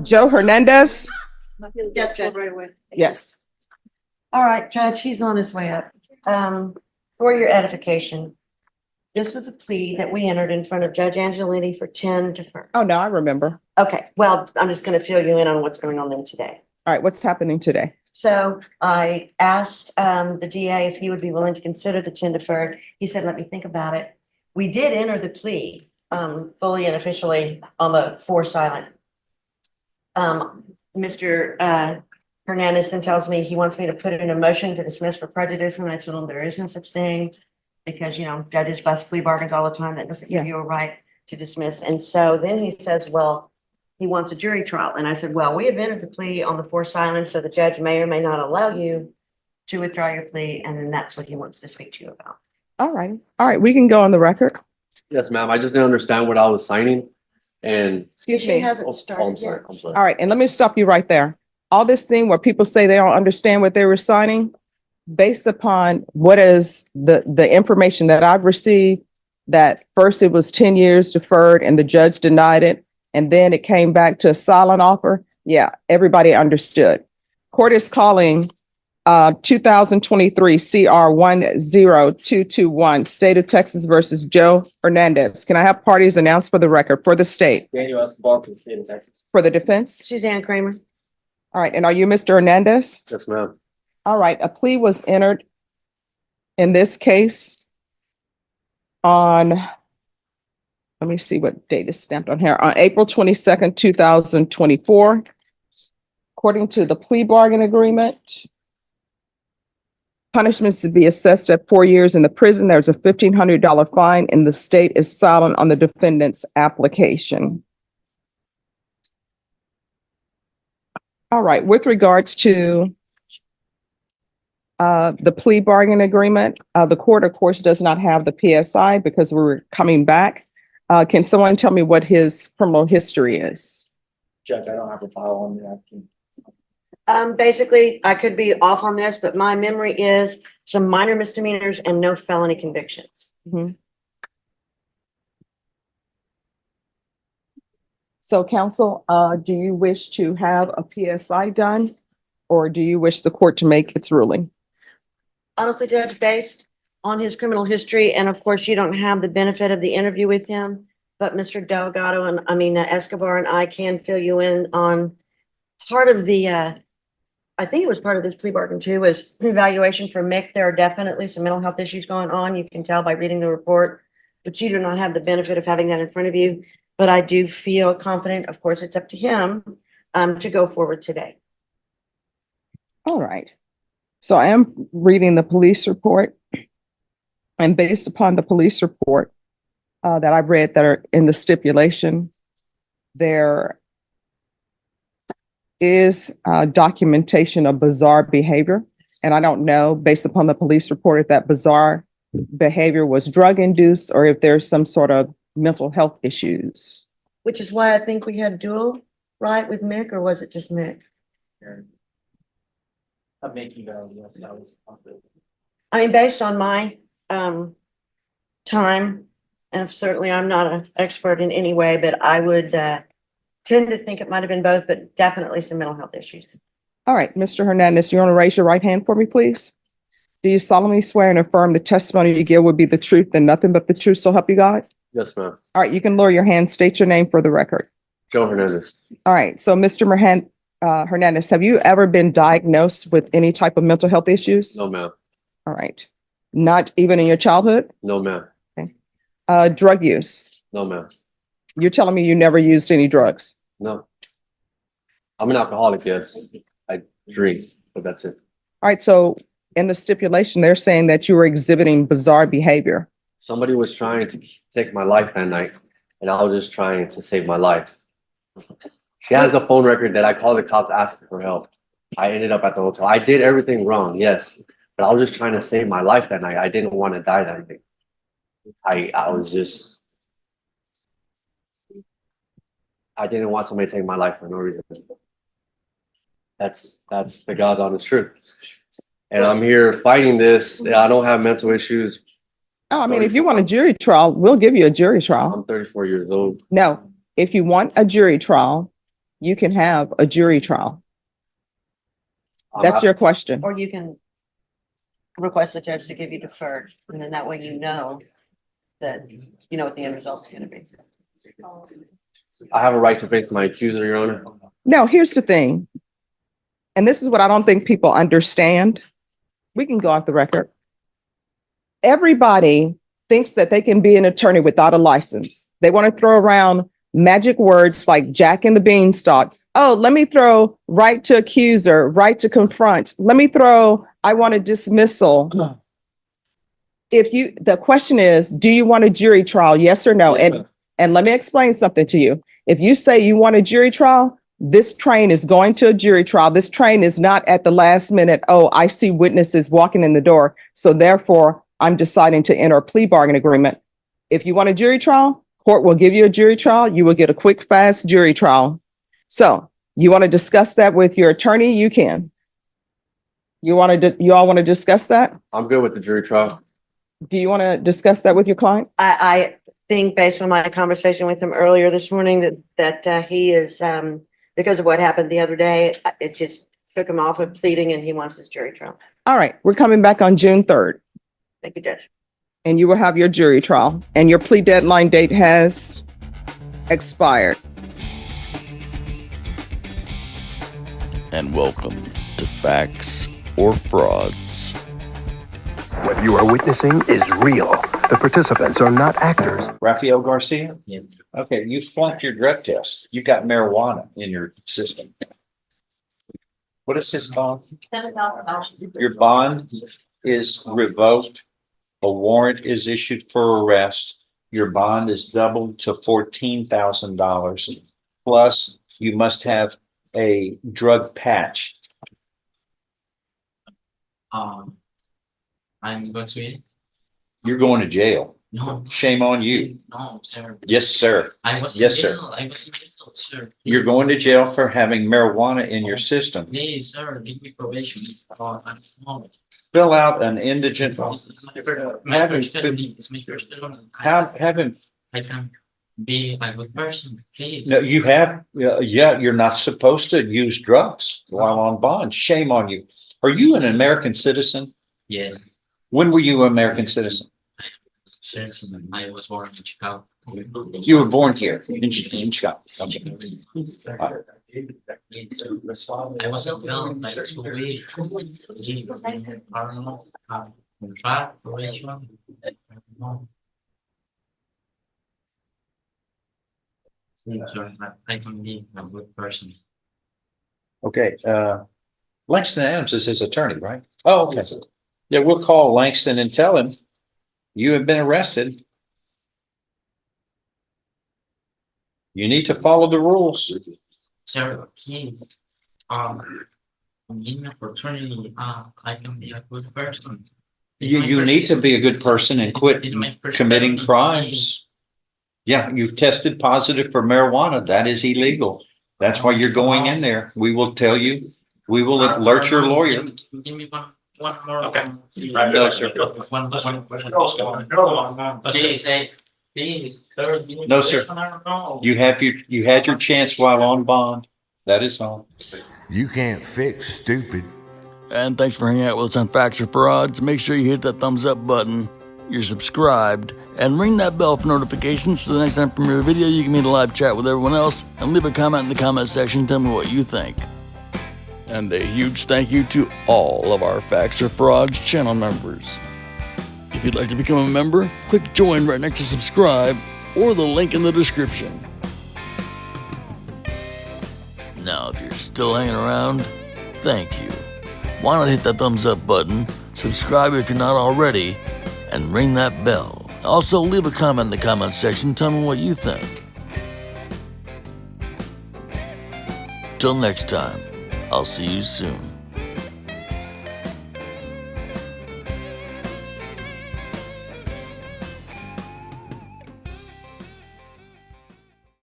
Joe Hernandez? Yes, Judge. Yes. All right, Judge, he's on his way up. For your edification, this was a plea that we entered in front of Judge Angelini for 10 deferred. Oh, no, I remember. Okay, well, I'm just going to fill you in on what's going on there today. All right, what's happening today? So I asked the DA if he would be willing to consider the 10 deferred. He said, let me think about it. We did enter the plea fully and officially on the 4 silent. Mr. Hernandez then tells me he wants me to put in a motion to dismiss for prejudice, and I told him there is no such thing because, you know, judges bust plea bargains all the time. That doesn't give you a right to dismiss. And so then he says, well, he wants a jury trial. And I said, well, we have entered the plea on the 4 silent, so the judge may or may not allow you to withdraw your plea. And then that's what he wants to speak to you about. All right. All right, we can go on the record. Yes, ma'am. I just didn't understand what I was signing. And Excuse She me. hasn't I'm started sorry. yet. I'm sorry. All right, and let me stop you right there. All this thing where people say they don't understand what they were signing, based upon what is the information that I've received, that first it was 10 years deferred and the judge denied it, and then it came back to a silent offer. Yeah, everybody understood. Court is calling 2023 CR 10221, State of Texas versus Joe Hernandez. Can I have parties announced for the record for the state? Daniel Escobar for the state of Texas. For the defense? Suzanne Kramer. All right, and are you Mr. Hernandez? Yes, ma'am. All right, a plea was entered in this case on, let me see what date is stamped on here, on April 22nd, 2024. According to the plea bargain agreement, punishments to be assessed at 4 years in the prison. There's a $1,500 fine, and the state is silent on the defendant's application. All right, with regards to the plea bargain agreement, the court, of course, does not have the PSI because we're coming back. Can someone tell me what his criminal history is? Judge, I don't have a file on the applicant. Basically, I could be off on this, but my memory is some minor misdemeanors and no felony convictions. Mhm. So counsel, do you wish to have a PSI done, or do you wish the court to make its ruling? Honestly, Judge, based on his criminal history, and of course, you don't have the benefit of the interview with him, but Mr. Delgado and Escobar and I can fill you in on part of the, I think it was part of this plea bargain too, was evaluation for Mick. There are definitely some mental health issues going on. You can tell by reading the report, but you do not have the benefit of having that in front of you. But I do feel confident, of course, it's up to him to go forward today. All right. So I am reading the police report, and based upon the police report that I've read that are in the stipulation, there is documentation of bizarre behavior. And I don't know, based upon the police report, if that bizarre behavior was drug induced or if there's some sort of mental health issues. Which is why I think we had dual, right, with Mick, or was it just Mick? I'm making that, yes, that was. I mean, based on my time, and certainly I'm not an expert in any way, but I would tend to think it might have been both, but definitely some mental health issues. All right, Mr. Hernandez, you want to raise your right hand for me, please? Do you solemnly swear and affirm the testimony you give will be the truth and nothing but the truth, so help you God? Yes, ma'am. All right, you can lower your hand, state your name for the record. Joe Hernandez. All right, so Mr. Hernandez, have you ever been diagnosed with any type of mental health issues? No, ma'am. All right, not even in your childhood? No, ma'am. Drug use? No, ma'am. You're telling me you never used any drugs? No. I'm an alcoholic, yes. I drink, but that's it. All right, so in the stipulation, they're saying that you were exhibiting bizarre behavior. Somebody was trying to take my life that night, and I was just trying to save my life. She has the phone record that I called the cops asking for help. I ended up at the hotel. I did everything wrong, yes, but I was just trying to save my life that night. I didn't want to die that night. I was just, I didn't want somebody to take my life for no reason. That's the God's honest truth. And I'm here fighting this. I don't have mental issues. Oh, I mean, if you want a jury trial, we'll give you a jury trial. I'm 34 years old. No, if you want a jury trial, you can have a jury trial. I'm That's not- your question. Or you can request the judge to give you deferred, and then that way you know that, you know what the end result's gonna be. I have a right to face my accuser, Your Honor. Now, here's the thing. And this is what I don't think people understand. We can go off the record. Everybody thinks that they can be an attorney without a license. They want to throw around magic words like Jack and the Beanstalk. Oh, let me throw right to accuser, right to confront. Let me throw, I want a dismissal. The question is, do you want a jury trial? Yes or no? And let me explain something to you. If you say you want a jury trial, this train is going to a jury trial. This train is not at the last minute. Oh, I see witnesses walking in the door, so therefore I'm deciding to enter a plea bargain agreement. If you want a jury trial, court will give you a jury trial. You will get a quick, fast jury trial. So you want to discuss that with your attorney? You can. You all want to discuss that? I'm good with the jury trial. Do you want to discuss that with your client? I think based on my conversation with him earlier this morning that he is, because of what happened the other day, it just took him off of pleading and he wants his jury trial. All right, we're coming back on June 3rd. Thank you, Judge. And you will have your jury trial, and your plea deadline date has expired. And welcome to Facts or Frauds. What you are witnessing is real. The participants are not actors. Rafael Garcia? Yeah. Okay, you flunked your drug test. You got marijuana in your system. What is his bond? Your bond is revoked. A warrant is issued for arrest. Your bond is doubled to $14,000. Plus, you must have a drug patch. I'm going to it. You're going to jail. No, Shame on you. no, sir. Yes, sir. I was Yes, in sir. jail. I was in jail, sir. You're going to jail for having marijuana in your system. Please, sir, give me probation. No. Fill out an indigent. It's my first felony. It's my first felony. Haven't. I can be a good person, please. No, you have. Yeah, you're not supposed to use drugs while on bond. Shame on you. Are you an American citizen? Yes, When were you an American citizen? sir. I was born in Chicago. You were born here in Chicago. Okay. I was a girl, like 2 weeks. I don't know. Contract, probation. I don't know. Sir, I can be a good person. Okay. Langston Adams is his attorney, right? Oh, okay. Yeah, we'll call Langston and tell him you have been arrested. You need to follow the rules. Sir, please, give me opportunity, I can be a good person. You need to be a good person and quit It's my first committing felony. crimes. Yeah, you've tested positive for marijuana. That is illegal. That's why you're going in there. We will tell you. We will alert your lawyer. Give me one more. Okay. No, sir. One question. Please, hey, please, sir. give me No, sir. probation, I don't know. You had your chance while on bond. That is all. You can't fix stupid. And thanks for hanging out with us on Facts or Frauds. Make sure you hit that thumbs up button, you're subscribed, and ring that bell for notifications so the next time I premiere a video you can meet a live chat with everyone else and leave a comment in the comment section. Tell me what you think. And a huge thank you to all of our Facts or Frauds channel members. If you'd like to become a member, click join right next to subscribe or the link in the description. Now, if you're still hanging around, thank you. Why not hit that thumbs up button, subscribe if you're not already, and ring that bell. Also, leave a comment in the comment section. Tell me what you think. Till next time, I'll see you soon.